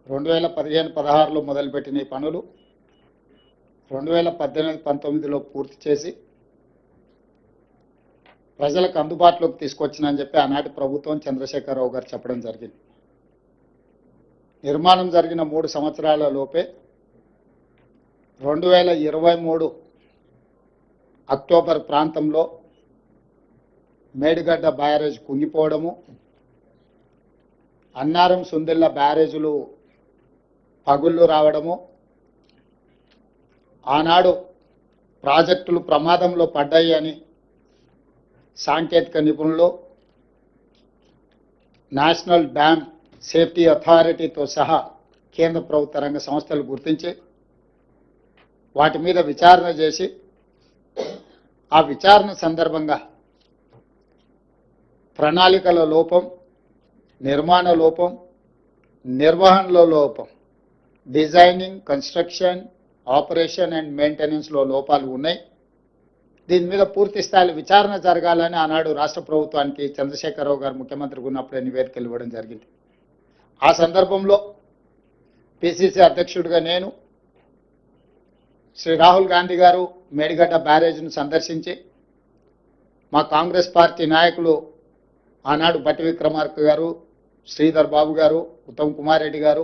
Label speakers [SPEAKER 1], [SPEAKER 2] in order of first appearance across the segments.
[SPEAKER 1] 2015-16లో మొదలుపెట్టిన ఈ పనులు 2018-19లో పూర్తి చేసి ప్రజలకు అందుబాటులోకి తీసుకొచ్చినని చెప్పి ఆనాటి ప్రభుత్వం చంద్రశేఖరరావు గారు చెప్పడం జరిగింది. నిర్మాణం జరిగిన 3 సంవత్సరాల లోపే 2023 అక్టోబర్ ప్రాంతంలో మేడిగడ్డ బ్యారేజ్ కుంగిపోవడము, అన్నారం సుందిళ్ళ బ్యారేజులు పగుళ్ళు రావడము, ఆనాడు ప్రాజెక్టులు ప్రమాదంలో పడ్డాయి అని సాంకేతిక నిపుణులు, నేషనల్ డ్యామ్ సేఫ్టీ అథారిటీతో సహా కేంద్ర ప్రభుత్వ రంగ సంస్థలు గుర్తించి వాటి మీద విచారణ చేసి ఆ విచారణ సందర్భంగా ప్రణాళికల లోపం, నిర్మాణ లోపం, నిర్వహణలో లోపం, డిజైనింగ్, కన్స్ట్రక్షన్, ఆపరేషన్ అండ్ మెయింటెనెన్స్లో లోపాలు ఉన్నాయి. దీని మీద పూర్తి స్థాయి విచారణ జరగాలని ఆనాడు రాష్ట్ర ప్రభుత్వానికి చంద్రశేఖరరావు గారు ముఖ్యమంత్రిగా ఉన్నప్పుడే నివేదికలు ఇవ్వడం జరిగింది. ఆ సందర్భంలో పిసిసి అధ్యక్షుడిగా నేను, శ్రీ రాహుల్ గాంధీ గారు మేడిగడ్డ బ్యారేజ్ను సందర్శించి మా కాంగ్రెస్ పార్టీ నాయకులు ఆనాడు బట్టి విక్రమార్క గారు, శ్రీధర్ బాబు గారు, ఉత్తమ్ కుమార్ రెడ్డి గారు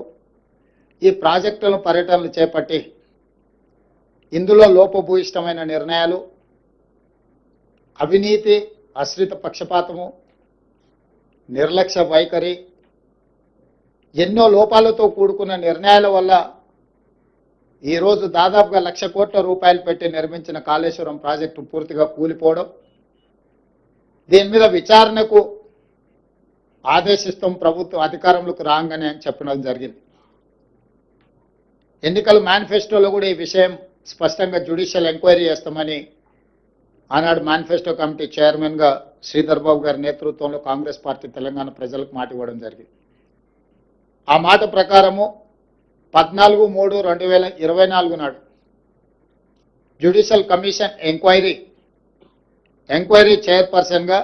[SPEAKER 1] ఈ ప్రాజెక్టుల పర్యటనలు చేపట్టి ఇందులో లోపభూయిష్టమైన నిర్ణయాలు, అవినీతి, ఆశ్రిత పక్షపాతము, నిర్లక్ష్య వైఖరి, ఎన్నో లోపాలతో కూడుకున్న నిర్ణయాల వల్ల ఈరోజు దాదాపుగా 1,00,000 కోట్ల రూపాయలు పెట్టి నిర్మించిన కాళేశ్వరం ప్రాజెక్టు పూర్తిగా కూలిపోవడం, దీని మీద విచారణకు ఆదేశిస్తాం ప్రభుత్వం అధికారంలోకి రాగానే అని చెప్పడం జరిగింది. ఎన్నికల మేనిఫెస్టోలో కూడా ఈ విషయం స్పష్టంగా జ్యుడిషియల్ ఎంక్వైరీ చేస్తామని ఆనాడు మేనిఫెస్టో కమిటీ చైర్మన్గా శ్రీధర్ బాబు గారి నేతృత్వంలో కాంగ్రెస్ పార్టీ తెలంగాణ ప్రజలకు మాట ఇవ్వడం జరిగింది. ఆ మాట ప్రకారము 14/3/2024 నాడు జ్యుడిషియల్ కమిషన్ ఎంక్వైరీ చైర్పర్సన్గా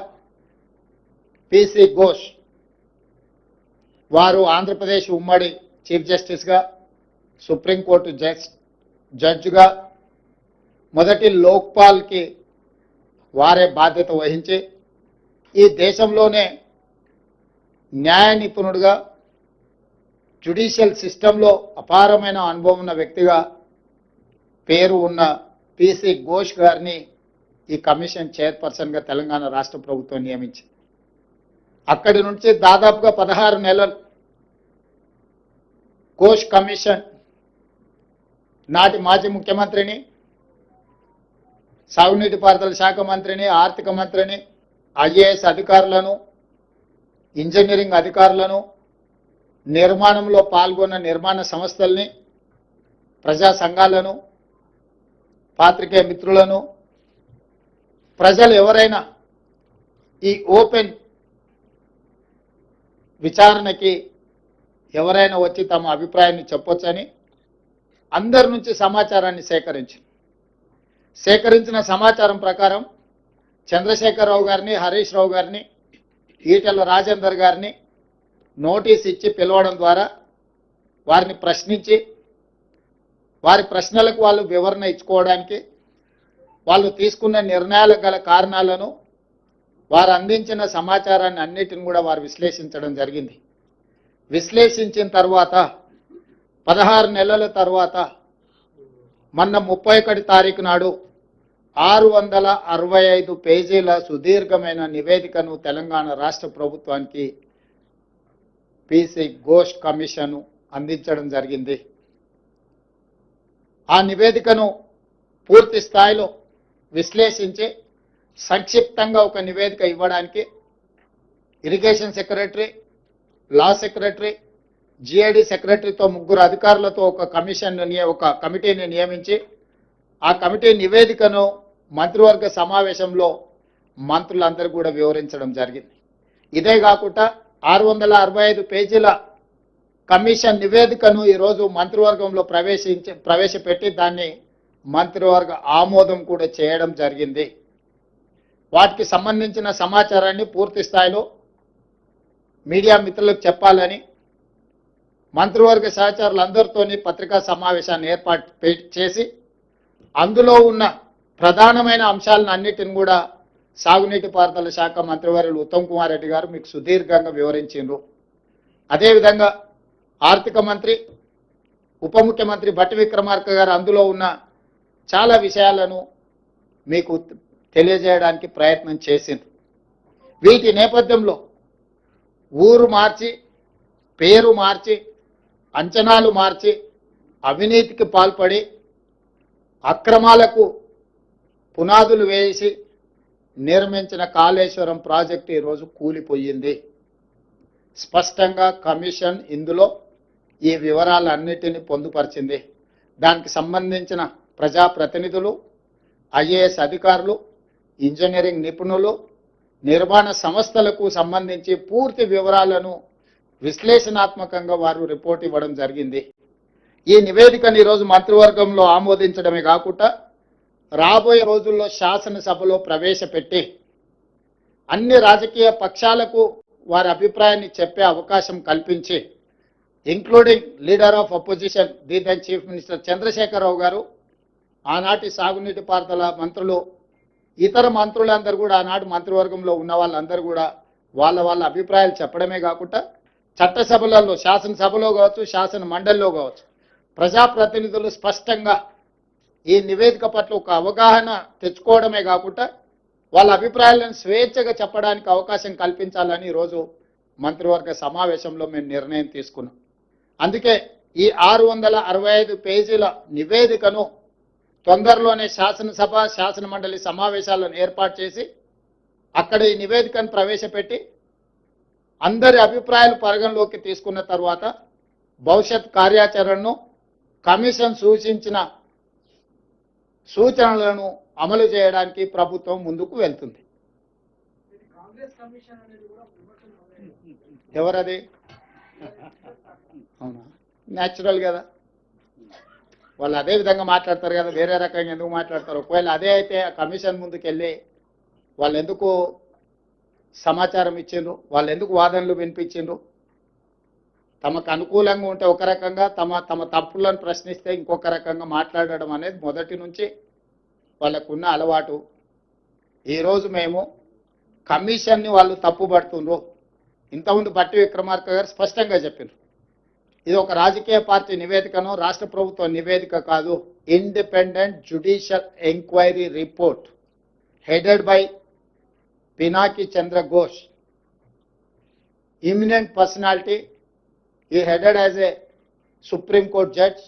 [SPEAKER 1] పిసి ఘోష్ వారు ఆంధ్రప్రదేశ్ ఉమ్మడి చీఫ్ జస్టిస్గా, సుప్రీంకోర్టు జడ్జిగా మొదటి లోక్పాల్కి వారే బాధ్యత వహించి ఈ దేశంలోనే న్యాయ నిపుణుడిగా, జ్యుడిషియల్ సిస్టంలో అపారమైన అనుభవం ఉన్న వ్యక్తిగా పేరు ఉన్న పిసి ఘోష్ గారిని ఈ కమిషన్ చైర్పర్సన్గా తెలంగాణ రాష్ట్ర ప్రభుత్వం నియమించింది. అక్కడి నుంచి దాదాపుగా 16 నెలలు ఘోష్ కమిషన్ నాటి మాజీ ముఖ్యమంత్రిని, సాగునీటి పారుదల శాఖ మంత్రిని, ఆర్థిక మంత్రిని, ఐఏఎస్ అధికారులను, ఇంజనీరింగ్ అధికారులను, నిర్మాణంలో పాల్గొన్న నిర్మాణ సంస్థల్ని, ప్రజా సంఘాలను, పాత్రికేయ మిత్రులను, ప్రజలు ఎవరైనా ఈ ఓపెన్ విచారణకి ఎవరైనా వచ్చి తమ అభిప్రాయాన్ని చెప్పొచ్చని అందరి నుంచి సమాచారాన్ని సేకరించిన సమాచారం ప్రకారం చంద్రశేఖరరావు గారిని, హరీష్ రావు గారిని, ఈటెల రాజేందర్ గారిని నోటీస్ ఇచ్చి పిలవడం ద్వారా వారిని ప్రశ్నించి వారి ప్రశ్నలకు వాళ్ళు వివరణ ఇచ్చుకోవడానికి, వాళ్ళు తీసుకున్న నిర్ణయాలకు గల కారణాలను, వారు అందించిన సమాచారాన్ని అన్నిటిని కూడా వారు విశ్లేషించడం జరిగింది. విశ్లేషించిన తర్వాత 16 నెలల తర్వాత మొన్న 31 తారీఖు నాడు 665 పేజీల సుదీర్ఘమైన నివేదికను తెలంగాణ రాష్ట్ర ప్రభుత్వానికి పిసి ఘోష్ కమిషన్ అందించడం జరిగింది. ఆ నివేదికను పూర్తి స్థాయిలో విశ్లేషించి సంక్షిప్తంగా ఒక నివేదిక ఇవ్వడానికి irrigation secretary, law secretary, GID సెక్రటరీతో 3 అధికారులతో ఒక కమిటీని నియమించి ఆ కమిటీ నివేదికను మంత్రివర్గ సమావేశంలో మంత్రులందరూ కూడా వివరించడం జరిగింది. ఇదే కాకుండా 665 పేజీల కమిషన్ నివేదికను ఈరోజు మంత్రివర్గంలో ప్రవేశపెట్టి దాన్ని మంత్రివర్గ ఆమోదం కూడా చేయడం జరిగింది. వాటికి సంబంధించిన సమాచారాన్ని పూర్తి స్థాయిలో మీడియా మిత్రులకు చెప్పాలని మంత్రివర్గ సహచరులందరితోని పత్రికా సమావేశాన్ని ఏర్పాటు చేసి అందులో ఉన్న ప్రధానమైన అంశాలను అన్నిటిని కూడా సాగునీటి పారుదల శాఖ మంత్రివర్యులు ఉత్తమ్ కుమార్ రెడ్డి గారు మీకు సుదీర్ఘంగా వివరించారు. అదేవిధంగా ఆర్థిక మంత్రి ఉప ముఖ్యమంత్రి భట్టి విక్రమార్క గారు అందులో ఉన్న చాలా విషయాలను మీకు తెలియజేయడానికి ప్రయత్నం చేసింది. వీటి నేపథ్యంలో ఊరు మార్చి, పేరు మార్చి, అంచనాలు మార్చి, అవినీతికి పాల్పడి అక్రమాలకు పునాదులు వేసి నిర్మించిన కాళేశ్వరం ప్రాజెక్టు ఈరోజు కూలిపోయింది. స్పష్టంగా కమిషన్ ఇందులో ఈ వివరాలన్నిటినీ పొందుపరిచింది. దానికి సంబంధించిన ప్రజాప్రతినిధులు, ఐఏఎస్ అధికారులు, ఇంజనీరింగ్ నిపుణులు, నిర్మాణ సంస్థలకు సంబంధించి పూర్తి వివరాలను విశ్లేషణాత్మకంగా వారు రిపోర్ట్ ఇవ్వడం జరిగింది. ఈ నివేదికను ఈరోజు మంత్రివర్గంలో ఆమోదించడమే కాకుండా రాబోయే రోజుల్లో శాసనసభలో ప్రవేశపెట్టి అన్ని రాజకీయ పక్షాలకు వారి అభిప్రాయాన్ని చెప్పే అవకాశం కల్పించి, including leader of opposition the then chief minister Chandrashekar Rao గారు, ఆనాటి సాగునీటి పారుదల మంత్రులు, ఇతర మంత్రులందరూ కూడా ఆనాటి మంత్రివర్గంలో ఉన్న వాళ్ళందరూ కూడా వాళ్ళ అభిప్రాయాలు చెప్పడమే కాకుండా చట్టసభలలో, శాసనసభలో కావచ్చు, శాసన మండలిలో కావచ్చు, ప్రజాప్రతినిధులు స్పష్టంగా ఈ నివేదిక పట్ల ఒక అవగాహన తెచ్చుకోవడమే కాకుండా వాళ్ళ అభిప్రాయాలను స్వేచ్ఛగా చెప్పడానికి అవకాశం కల్పించాలని ఈరోజు మంత్రివర్గ సమావేశంలో మేము నిర్ణయం తీసుకున్నాం. అందుకే ఈ 665 పేజీల నివేదికను తొందరలోనే శాసనసభ, శాసన మండలి సమావేశాలను ఏర్పాటు చేసి అక్కడ ఈ నివేదికను ప్రవేశపెట్టి అందరి అభిప్రాయాలు పరిగణలోకి తీసుకున్న తర్వాత భవిష్యత్ కార్యాచరణను, కమిషన్ సూచించిన సూచనలను అమలు చేయడానికి ప్రభుత్వం ముందుకు వెళ్తుంది. ఎవరది? అవునా, న్యాచురల్ కదా, వాళ్ళు అదే విధంగా మాట్లాడతారు కదా, వేరే రకంగా ఎందుకు మాట్లాడతారు? ఒకవేళ అదే అయితే ఆ కమిషన్ ముందుకు వెళ్ళి వాళ్ళు ఎందుకు సమాచారం ఇచ్చిండ్రు, వాళ్ళు ఎందుకు వాదనలు వినిపించిండ్రు? తమకు అనుకూలంగా ఉంటే ఒక రకంగా, తమ తప్పులను ప్రశ్నిస్తే ఇంకొక రకంగా మాట్లాడడం అనేది మొదటి నుంచి వాళ్ళకున్న అలవాటు. ఈరోజు మేము కమిషన్ని వాళ్ళు తప్పుపడుతుండ్రు. ఇంతకుముందు భట్టి విక్రమార్క గారు స్పష్టంగా చెప్పారు, ఇది ఒక రాజకీయ పార్టీ నివేదికను, రాష్ట్ర ప్రభుత్వ నివేదిక కాదు, independent judicial enquiry report headed by Pinaki Chandra Ghosh, imminent personality. He headed as a Supreme Court judge,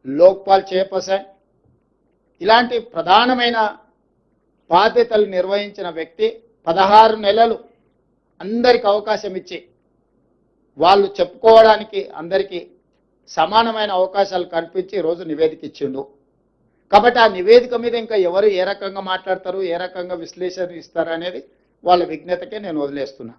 [SPEAKER 1] Lokpal chairperson, ఇలాంటి ప్రధానమైన బాధ్యతలు నిర్వహించిన వ్యక్తి 16 నెలలు అందరికి అవకాశం ఇచ్చి వాళ్ళు చెప్పుకోవడానికి అందరికీ సమానమైన అవకాశాలు కల్పించి ఈరోజు నివేదిక ఇచ్చిండు. కాబట్టి ఆ నివేదిక మీద ఇంకా ఎవరు ఏ రకంగా మాట్లాడతారు, ఏ రకంగా విశ్లేషణ ఇస్తారు అనేది వాళ్ళ విజ్ఞతకే నేను వదిలేస్తున్నా.